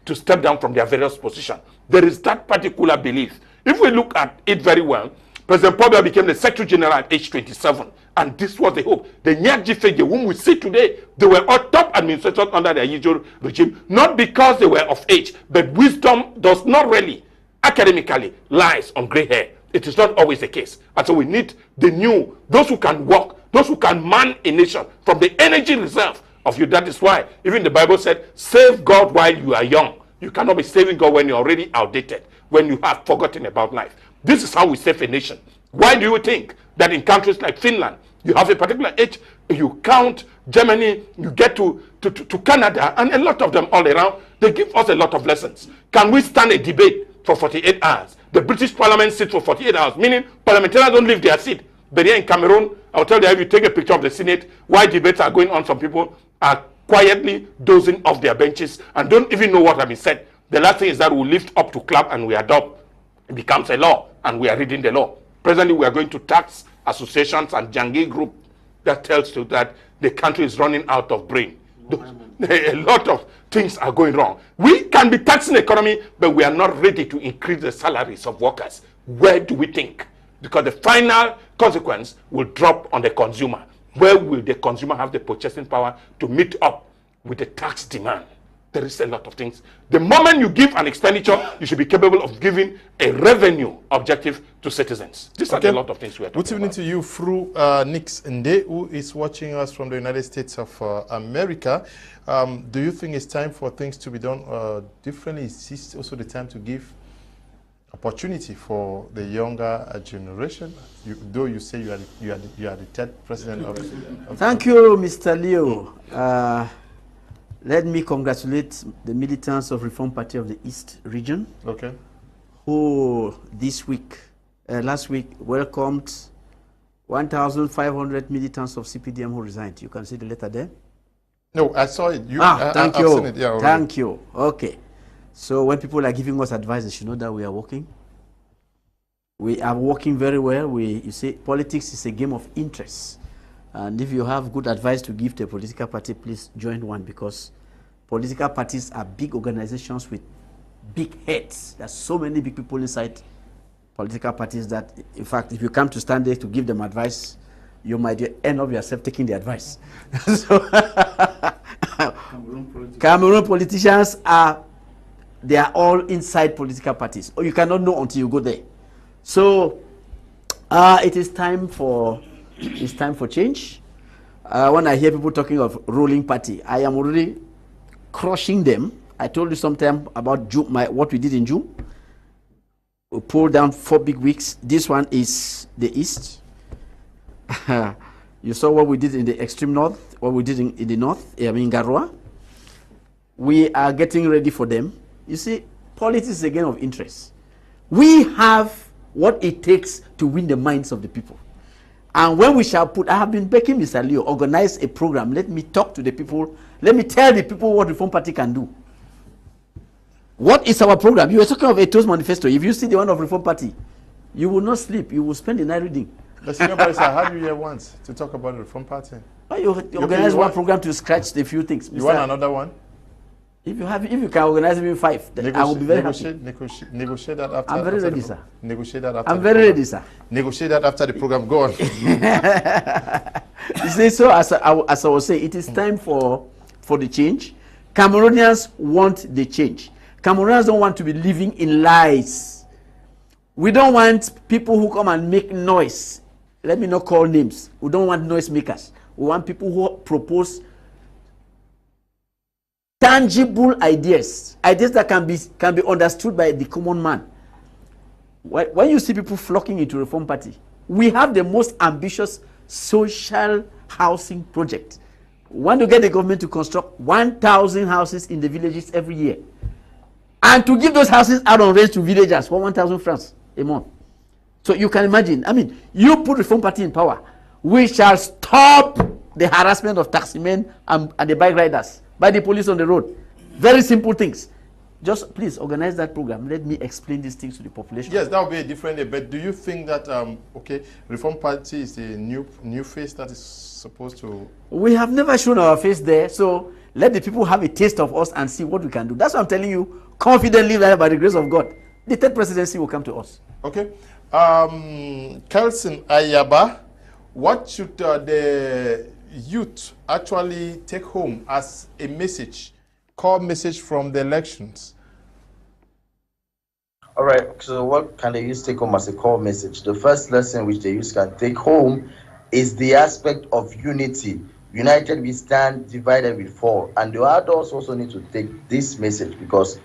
to step down from their various positions. There is that particular belief. If we look at it very well, President Pobia became the Secretary General at age 27, and this was the hope. The Nyakji Feje, whom we see today, they were all top administrators under the usual regime, not because they were of age, but wisdom does not really, academically, lies on gray hair. It is not always the case. And so we need the new, those who can work, those who can man a nation from the energy reserve of you. That is why even the Bible said, save God while you are young. You cannot be saving God when you're already outdated, when you have forgotten about life. This is how we save a nation. Why do you think that in countries like Finland, you have a particular age, you count Germany, you get to Canada, and a lot of them all around, they give us a lot of lessons. Can we stand a debate for 48 hours? The British Parliament sits for 48 hours, meaning parliamentarians don't leave their seat. But here in Cameroon, I'll tell you, if you take a picture of the Senate, while debates are going on, some people are quietly dozing off their benches and don't even know what has been said. The last thing is that we lift up to clap and we adopt. It becomes a law and we are reading the law. Presently, we are going to tax associations and Jangi group that tells you that the country is running out of brain. A lot of things are going wrong. We can be taxing the economy, but we are not ready to increase the salaries of workers. Where do we think? Because the final consequence will drop on the consumer. Where will the consumer have the purchasing power to meet up with the tax demand? There is a lot of things. The moment you give an expenditure, you should be capable of giving a revenue objective to citizens. These are a lot of things we are talking about. Good evening to you through Nix Nde, who is watching us from the United States of America. Do you think it's time for things to be done differently? Is this also the time to give opportunity for the younger generation? Though you say you are the third president of Thank you, Mr. Leo. Let me congratulate the militants of Reform Party of the East region, who this week, last week, welcomed 1,500 militants of CPDM who resigned. You can see the letter there. No, I saw it. Thank you. I've seen it. Yeah, thank you. Okay. So when people are giving us advice, they should know that we are working. We are working very well. You see, politics is a game of interest. And if you have good advice to give to a political party, please join one, because political parties are big organizations with big heads. There's so many big people inside political parties that, in fact, if you come to stand there to give them advice, you might end up yourself taking the advice. So, Cameroon politicians they are all inside political parties, or you cannot know until you go there. So it is time for change. When I hear people talking of ruling party, I am already crushing them. I told you sometime about June, what we did in June. We pulled down 4 big weeks. This one is the East. You saw what we did in the extreme north, what we did in the north, I mean Garoua. We are getting ready for them. You see, politics is a game of interest. We have what it takes to win the minds of the people. And when we shall I have been begging Mr. Leo, organize a program. Let me talk to the people. Let me tell the people what Reform Party can do. What is our program? You were talking of Eto'o's manifesto. If you see the one of Reform Party, you will not sleep. You will spend the night reading. The senior barrister, I had you here once to talk about the Reform Party. Well, you organize one program to scratch a few things. You want another one? If you can organize even 5, I will be very happy. Negotiate that after. I'm very ready, sir. Negotiate that after. I'm very ready, sir. Negotiate that after the program. Go on. You see, so as I was saying, it is time for the change. Cameroonians want the change. Cameroonians don't want to be living in lies. We don't want people who come and make noise. Let me not call names. We don't want noise makers. We want people who propose tangible ideas that can be understood by the common man. When you see people flocking into Reform Party, we have the most ambitious social housing project. We want to get the government to construct 1,000 houses in the villages every year, and to give those houses out on rent to villagers for 1,000 francs a month. So you can imagine, I mean, you put Reform Party in power, we shall stop the harassment of taximen and the bike riders by the police on the road. Very simple things. Just please organize that program. Let me explain these things to the population. Yes, that will be a different day. But do you think that Reform Party is a new face that is supposed to? We have never shown our face there. So Let the people have a taste of us and see what we can do. That's what I'm telling you confidently, that by the grace of God, the third presidency will come to us. Okay. Carlson, Ayaba, what should the youth actually take home as a message, core message from the elections? All right, so what can the youth take home as a core message? The first lesson which the youth can take home is the aspect of unity. United we stand, divided we fall. And the adults also need to take this message, because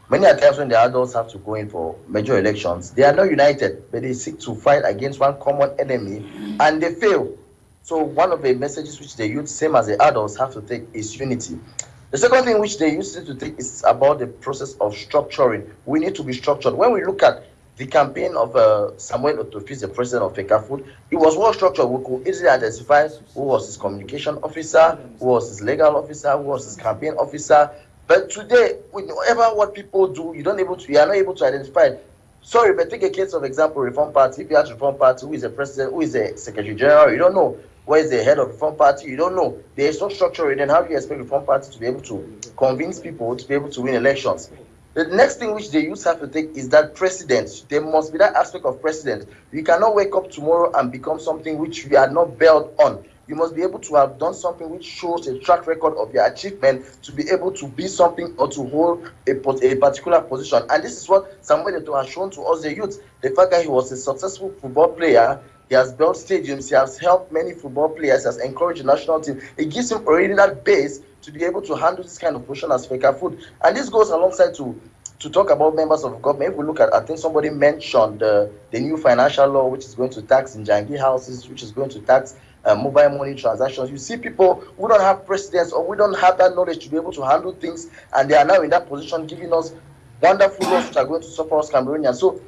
many times when the adults have to go in for major elections, they are not united, but they seek to fight against one common enemy and they fail. So one of the messages which the youth, same as the adults, have to take is unity. The second thing which they used to take is about the process of structuring. We need to be structured. When we look at the campaign of Samuel Eto'o, the president of FECAFOOT, it was well structured. We could easily identify who was his communication officer, who was his legal officer, who was his campaign officer. But today, whatever what people do, you are not able to identify. Sorry, but take a case of example, Reform Party. If you have Reform Party, who is the president, who is the secretary general, you don't know. Where is the head of Reform Party? You don't know. There is no structure. Then how do you expect Reform Party to be able to convince people to be able to win elections? The next thing which the youth have to take is that president. There must be that aspect of president. You cannot wake up tomorrow and become something which you are not built on. You must be able to have done something which shows a track record of your achievement to be able to be something or to hold a particular position. And this is what Samuel Eto'o has shown to us, the youth. The fact that he was a successful football player, he has built stadiums, he has helped many football players, he has encouraged the national team. It gives him already that base to be able to handle this kind of position as FECAFOOT. And this goes alongside to talk about members of government. If we look at, I think somebody mentioned the new financial law, which is going to tax Njangi houses, which is going to tax mobile money transactions. You see people who don't have precedence, or we don't have that knowledge to be able to handle things, and they are now in that position, giving us wonderful laws which are going to suffer us Cameroonians. So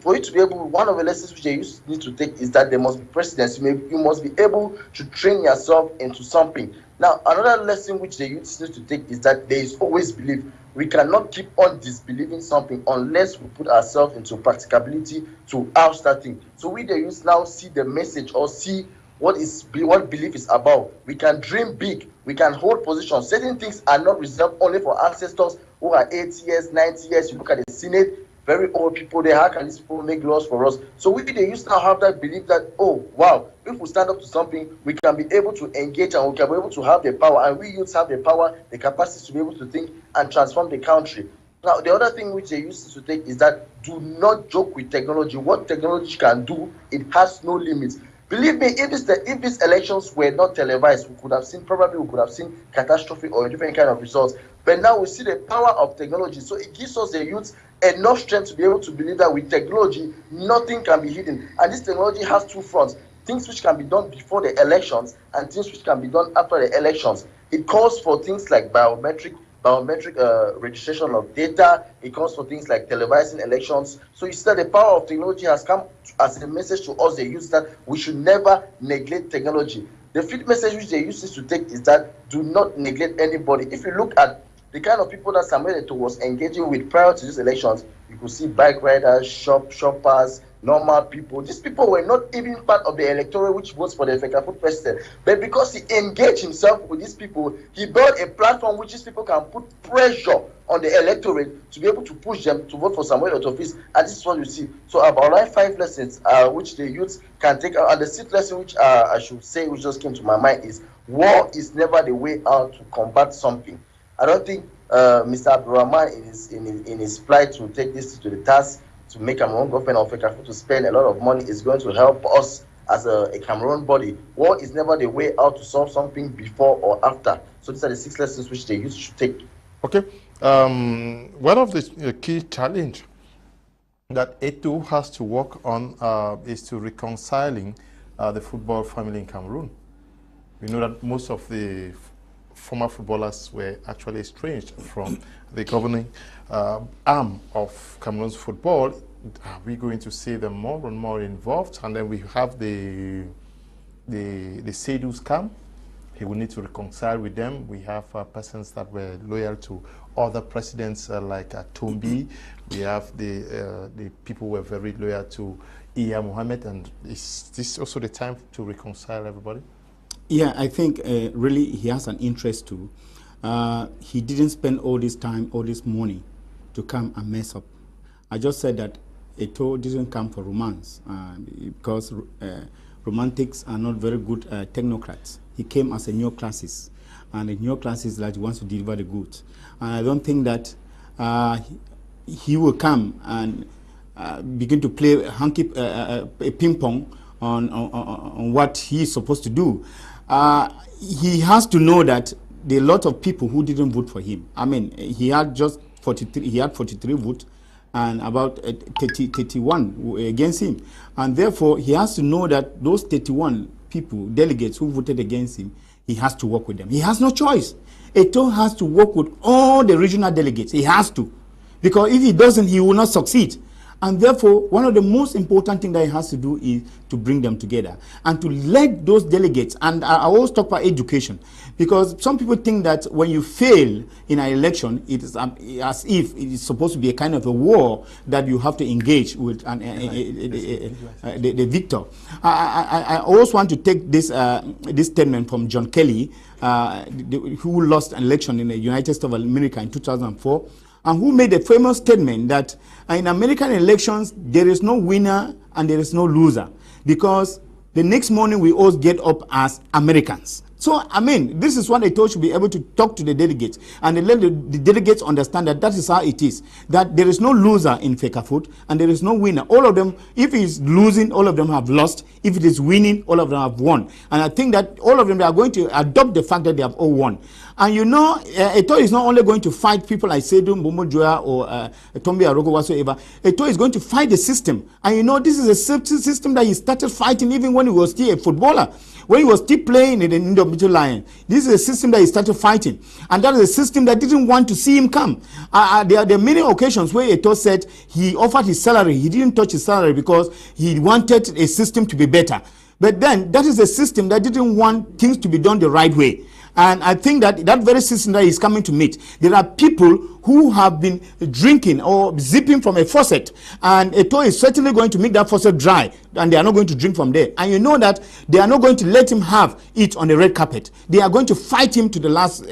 for you to be able, one of the lessons which they need to take is that there must be precedence. You must be able to train yourself into something. Now, another lesson which the youth need to take is that there is always belief. We cannot keep on disbelieving something unless we put ourselves into practicability to oust that thing. So we, the youth, now see the message or see what belief is about. We can dream big. We can hold positions. Certain things are not reserved only for ancestors who are 80 years, 90 years. You look at the Senate, very old people there. How can these people make laws for us? So we, the youth, now have that belief that, oh, wow, if we stand up to something, we can be able to engage and we can be able to have the power. And we youths have the power, the capacity to be able to think and transform the country. Now, the other thing which they used to take is that do not joke with technology. What technology can do, it has no limits. Believe me, if these elections were not televised, we could have seen catastrophe or different kind of results. But now we see the power of technology. So it gives us, the youth, enough strength to be able to believe that with technology, nothing can be hidden. And this technology has two fronts: things which can be done before the elections and things which can be done after the elections. It calls for things like biometric registration of data. It calls for things like televising elections. So you see that the power of technology has come as a message to us, the youth, that we should never neglect technology. The fifth message which the youth is to take is that do not neglect anybody. If you look at the kind of people that Samuel Eto'o was engaging with prior to these elections, you could see bike riders, shoppers, normal people. These people were not even part of the electorate which votes for the FECAFOOT president. But because he engaged himself with these people, he built a platform which these people can put pressure on the electorate to be able to push them to vote for Samuel Eto'o. And this is what you see. So about 5 lessons which the youth can take out. And the 6th lesson which I should say, which just came to my mind, is war is never the way out to combat something. I don't think Mr. Abdurrahman in his plight to take this to the task to make Cameroon government of FECAFOOT to spend a lot of money is going to help us as a Cameroon body. War is never the way out to solve something before or after. So these are the 6 lessons which the youth should take. Okay. One of the key challenge that Eto'o has to work on is to reconciling the football family in Cameroon. We know that most of the former footballers were actually estranged from the governing arm of Cameroon's football. Are we going to see them more and more involved? And then we have the Seydou scam. He will need to reconcile with them. We have persons that were loyal to other presidents like Tombi. We have the people who were very loyal to Iya Mohammed. And is this also the time to reconcile everybody? Yeah, I think really he has an interest to he didn't spend all this time, all this money to come and mess up. I just said that Eto'o didn't come for romance because romantics are not very good technocrats. He came as a neoclassicist, and a neoclassicist that wants to deliver the goods. And I don't think that he will come and begin to play a ping pong on what he is supposed to do. He has to know that there are a lot of people who didn't vote for him. I mean, he had just 43. He had 43 votes, and about 31 against him. And therefore, he has to know that those 31 people, delegates who voted against him, he has to work with them. He has no choice. Eto'o has to work with all the regional delegates. He has to. Because if he doesn't, he will not succeed. And therefore, one of the most important things that he has to do is to bring them together and to let those delegates, and I always talk about education, because some people think that when you fail in an election, it is as if it is supposed to be a kind of a war that you have to engage with the victor. I always want to take this, this statement from John Kelly, who lost an election in the United States of America in 2004, and who made a famous statement that in American elections, there is no winner and there is no loser, because the next morning we all get up as Americans. So, I mean, this is what Eto'o should be able to talk to the delegates, and let the delegates understand that that is how it is, that there is no loser in FECAFOOT, and there is no winner. All of them, if he is losing, all of them have lost. If it is winning, all of them have won. And I think that all of them, they are going to adopt the fact that they have all won. And you know, Eto'o is not only going to fight people like Seydou Mbombo Joya or Tombi Arogo whatsoever. Eto'o is going to fight the system. And you know, this is a system that he started fighting even when he was still a footballer. When he was still playing in the Indomitable Lion. This is a system that he started fighting. And that is a system that didn't want to see him come. There are many occasions where Eto'o said he offered his salary. He didn't touch his salary because he wanted a system to be better. But then, that is a system that didn't want things to be done the right way. And I think that that very system that is coming to meet, there are people who have been drinking or zipping from a faucet, and Eto'o is certainly going to make that faucet dry, and they are not going to drink from there. And you know that they are not going to let him have it on the red carpet. They are going to fight him to the last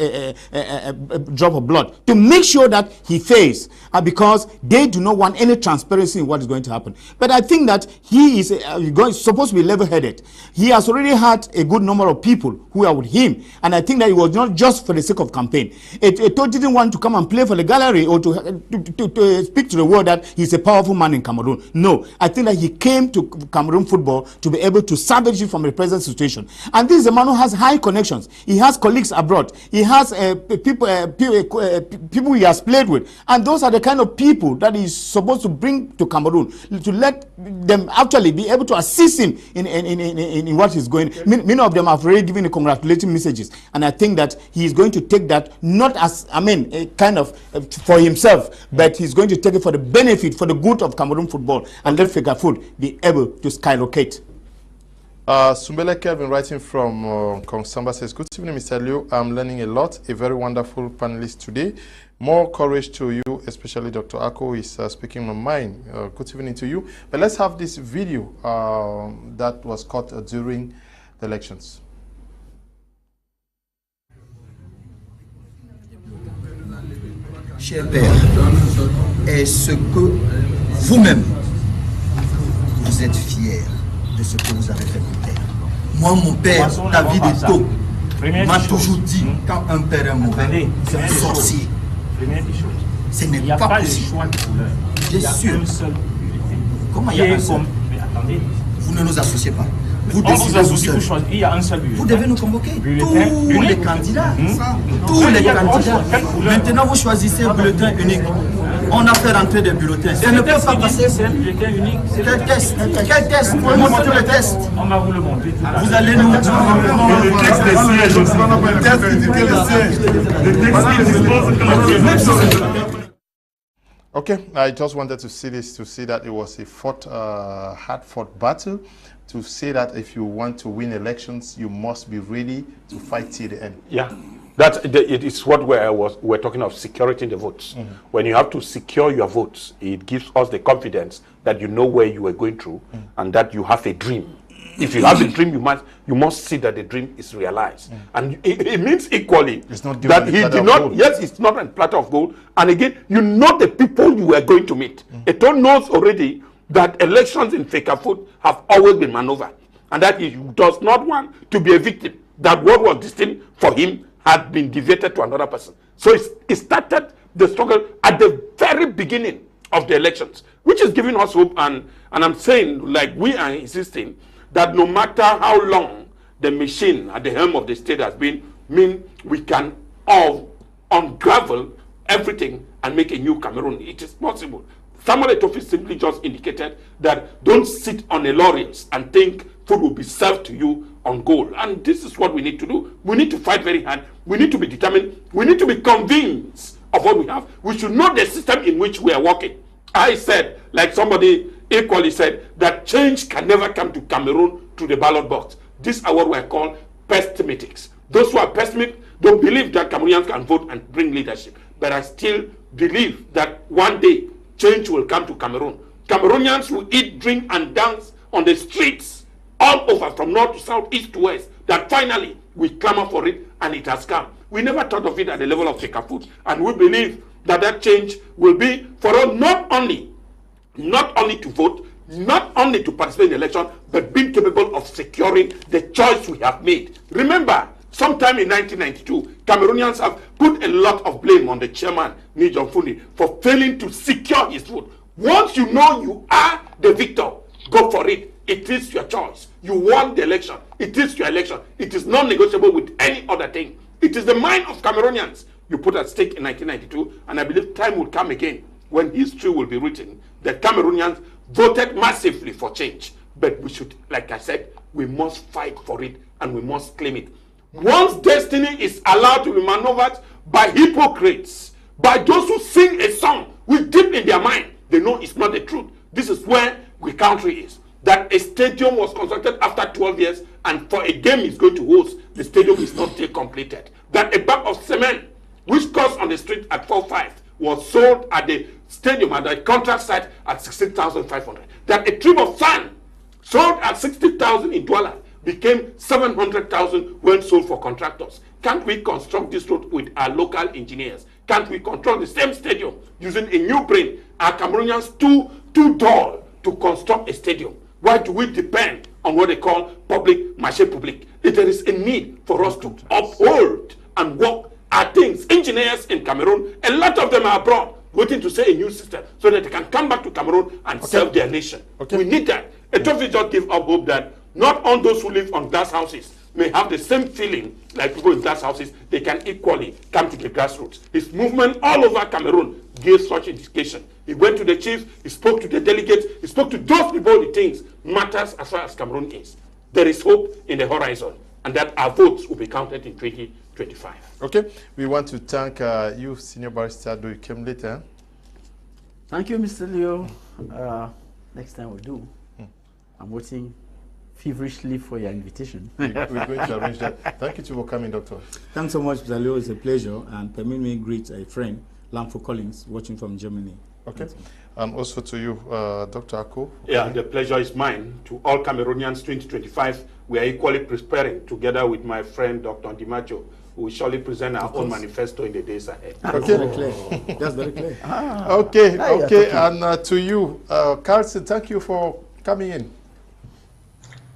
drop of blood to make sure that he fails, because they do not want any transparency in what is going to happen. But I think that he is supposed to be level-headed. He has already had a good number of people who are with him, and I think that it was not just for the sake of campaign. Eto'o didn't want to come and play for the gallery or to speak to the world that he's a powerful man in Cameroon. No, I think that he came to Cameroon football to be able to salvage it from the present situation. And this is a man who has high connections. He has colleagues abroad. He has people he has played with. And those are the kind of people that he's supposed to bring to Cameroon, to let them actually be able to assist him in what he's going. Many of them have already given congratulating messages. And I think that he is going to take that not as, I mean, a kind of for himself, but he's going to take it for the benefit, for the good of Cameroon football, and let FECAFOOT be able to skyrocket. Sumbele Kelvin writing from Kongsamba says, good evening, Mr. Liu. I'm learning a lot. A very wonderful panelist today. More courage to you, especially Dr. Ako is speaking on mine. Good evening to you. But let's have this video that was caught during the elections. Cher père, est-ce que vous-même, vous êtes fier de ce que vous avez fait pour père? Moi, mon père, David Eto'o, m'a toujours dit, quand un père est mauvais, c'est un sorcier. Ce n'est pas possible. Bien sûr. Comment il y a un seul? Vous ne nous associez pas. Vous décidez vous seul. Il y a un seul bulletin. Vous devez nous convoquer. Tous les candidats. Tous les candidats. Maintenant, vous choisissez un bulletin unique. On a fait rentrer des bulletins. Ça ne peut pas passer. C'est un bulletin unique. Quel test? Quel test? Vous montrez le test. On va vous le montrer. Vous allez nous... Le texte des sièges aussi. Le texte qui dispose... Okay, I just wanted to see this, to see that it was a hard-fought battle, to say that if you want to win elections, you must be ready to fight till the end. Yeah, it is what we're talking of, securing the votes. Mm-hmm. When you have to secure your votes, it gives us the confidence that you know where you are going through and that you have a dream If you have a dream, you must see that the dream is realized. And it means equally It's not that he did not, yes, it's not a platter of gold. And again, you know the people you are going to meet. Eto'o knows already that elections in FECAFOOT have always been maneuvered, and that he does not want to be a victim, that what was destined for him had been deviated to another person. So it started the struggle at the very beginning of the elections, which is giving us hope. And I'm saying, like, we are insisting that no matter how long the machine at the helm of the state has been, we can all unravel everything and make a new Cameroon. It is possible. Samuel Eto'o simply just indicated that don't sit on a laurels and think food will be served to you on gold. And this is what we need to do. We need to fight very hard. We need to be determined. We need to be convinced of what we have. We should know the system in which we are working. I said, like somebody equally said, that change can never come to Cameroon through the ballot box. These are what we are called pessimists. Those who are pessimists don't believe that Cameroonians can vote and bring leadership. But I still believe that one day change will come to Cameroon. Cameroonians will eat, drink, and dance on the streets all over, from north to south, east to west, that finally we clamor for it, and it has come. We never thought of it at the level of FECAFOOT, and we believe that that change will be for us not only to vote, not only to participate in the election, but being capable of securing the choice we have made. Remember, sometime in 1992, Cameroonians have put a lot of blame on the chairman, Ndimancho, for failing to secure his vote. Once you know you are the victor, go for it. It is your choice. You won the election. It is your election. It is non-negotiable with any other thing. It is the mind of Cameroonians you put at stake in 1992, and I believe time will come again when history will be written that Cameroonians voted massively for change. But we should, like I said, we must fight for it and we must claim it. Once destiny is allowed to be maneuvered by hypocrites, by those who sing a song with deep in their mind, they know it's not the truth. This is where the country is. That a stadium was constructed after 12 years, and for a game it's going to host, the stadium is not yet completed. That a bag of cement, which cost on the street at 4.5, was sold at the stadium at the contract site at 16,500. That a tube of sand sold at 60,000 in Douala became 700,000 when sold for contractors. Can't we construct this road with our local engineers? Can't we control the same stadium using a new brain? Are Cameroonians too dull to construct a stadium? Why do we depend on what they call public marché public? If there is a need for us to uphold and work our things, engineers in Cameroon, a lot of them are abroad, waiting to say a new system so that they can come back to Cameroon and serve their nation. We need that. Eto'o just give up hope that not all those who live on glass houses may have the same feeling like people in glass houses. They can equally come to the grassroots. His movement all over Cameroon gave such indication. He went to the chiefs, he spoke to the delegates, he spoke to those people the things matters as far as Cameroon is. There is hope in the horizon, and that our votes will be counted in 2025. Okay, we want to thank you, Senior Barrister, you came later. Thank you, Mr. Leo. Next time we'll do. I'm waiting feverishly for your invitation. We're going to arrange that. Thank you for coming, Doctor. Thanks so much, Mr. Leo. It's a pleasure. And permit me to greet a friend, Lamfo Collins, watching from Germany. Okay. And also to you, Dr. Ako. Yeah, the pleasure is mine. To all Cameroonians 2025, we are equally preparing together with my friend, Dr. Ndimancho, who will surely present our own manifesto in the days ahead. Okay. Very clear. That's very clear. Okay. And to you, Carlson, thank you for coming in.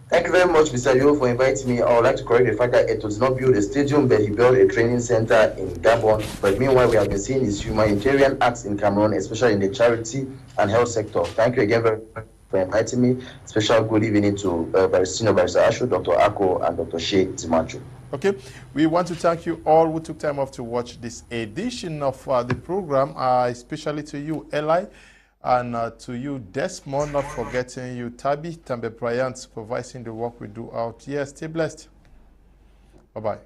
Thank you very much, Mr. Leo, for inviting me. I would like to correct the fact that it was not built a stadium, but he built a training center in Gabon. But meanwhile, we have been seeing his humanitarian acts in Cameroon, especially in the charity and health sector. Thank you again for inviting me. Special good evening to Barrister Ashu, Dr. Ako, and Dr. Ndimancho. Okay, we want to thank you all who took time off to watch this edition of the program, especially to you, Eli. And to you, Desmond, not forgetting you, Tabi, Tambe Bryant, supervising the work we do out here. Stay blessed. Bye-bye.